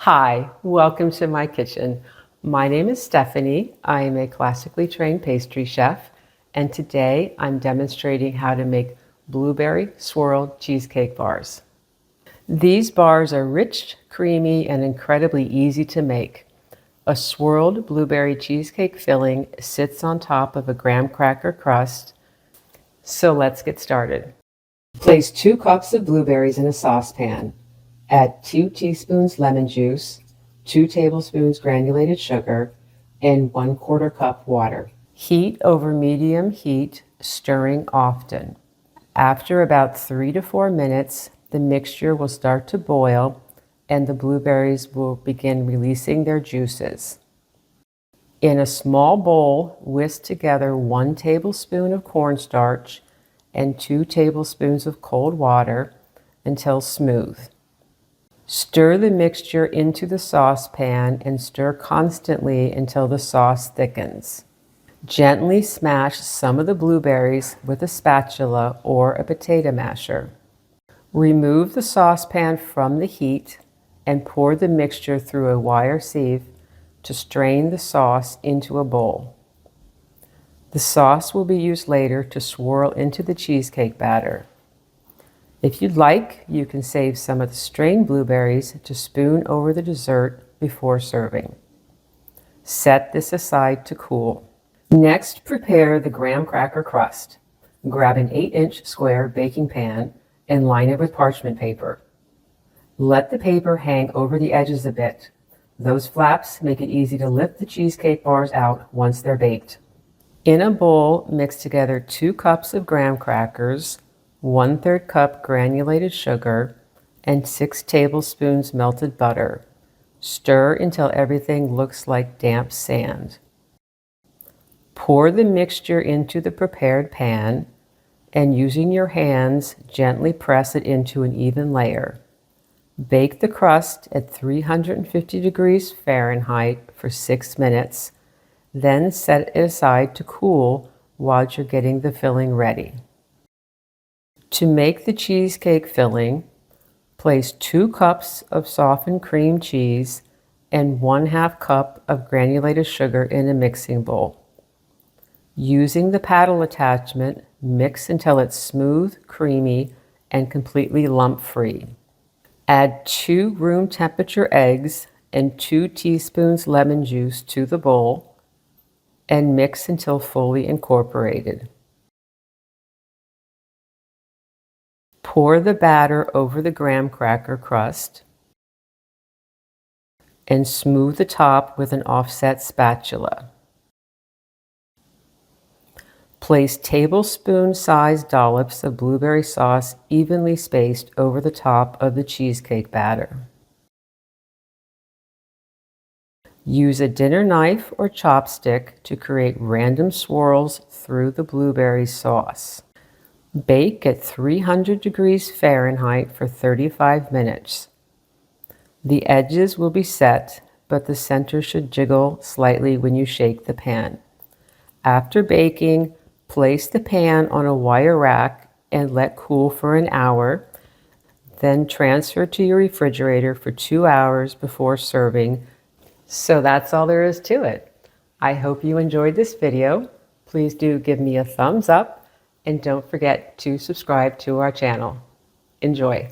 Hi, welcome to my kitchen. My name is Stephanie. I am a classically trained pastry chef, and today I'm demonstrating how to make blueberry swirled cheesecake bars. These bars are rich, creamy, and incredibly easy to make. A swirled blueberry cheesecake filling sits on top of a graham cracker crust. So let's get started. Place 2 cups of blueberries in a saucepan. Add 2 teaspoons lemon juice, 2 tablespoons granulated sugar, and 1/4 cup water. Heat over medium heat, stirring often. After about 3 to 4 minutes, the mixture will start to boil and the blueberries will begin releasing their juices. In a small bowl, whisk together 1 tablespoon of cornstarch and 2 tablespoons of cold water until smooth. Stir the mixture into the saucepan and stir constantly until the sauce thickens. Gently smash some of the blueberries with a spatula or a potato masher. Remove the saucepan from the heat and pour the mixture through a wire sieve to strain the sauce into a bowl. The sauce will be used later to swirl into the cheesecake batter. If you'd like, you can save some of the strained blueberries to spoon over the dessert before serving. Set this aside to cool. Next, prepare the graham cracker crust. Grab an 8-inch square baking pan and line it with parchment paper. Let the paper hang over the edges a bit. Those flaps make it easy to lift the cheesecake bars out once they're baked. In a bowl, mix together 2 cups of graham crackers, 1/3 cup granulated sugar, and 6 tablespoons melted butter. Stir until everything looks like damp sand. Pour the mixture into the prepared pan and using your hands, gently press it into an even layer. Bake the crust at 350 degrees Fahrenheit for 6 minutes, then set it aside to cool while you're getting the filling ready. To make the cheesecake filling, place 2 cups of softened cream cheese and 1/2 cup of granulated sugar in a mixing bowl. Using the paddle attachment, mix until it's smooth, creamy, and completely lump-free. Add 2 room temperature eggs and 2 teaspoons lemon juice to the bowl and mix until fully incorporated. Pour the batter over the graham cracker crust and smooth the top with an offset spatula. Place tablespoon-sized dollops of blueberry sauce evenly spaced over the top of the cheesecake batter. Use a dinner knife or chopstick to create random swirls through the blueberry sauce. Bake at 300 degrees Fahrenheit for 35 minutes. The edges will be set, but the center should jiggle slightly when you shake the pan. After baking, place the pan on a wire rack and let cool for an hour. Then transfer to your refrigerator for 2 hours before serving. So that's all there is to it. I hope you enjoyed this video. Please do give me a thumbs up. And don't forget to subscribe to our channel. Enjoy.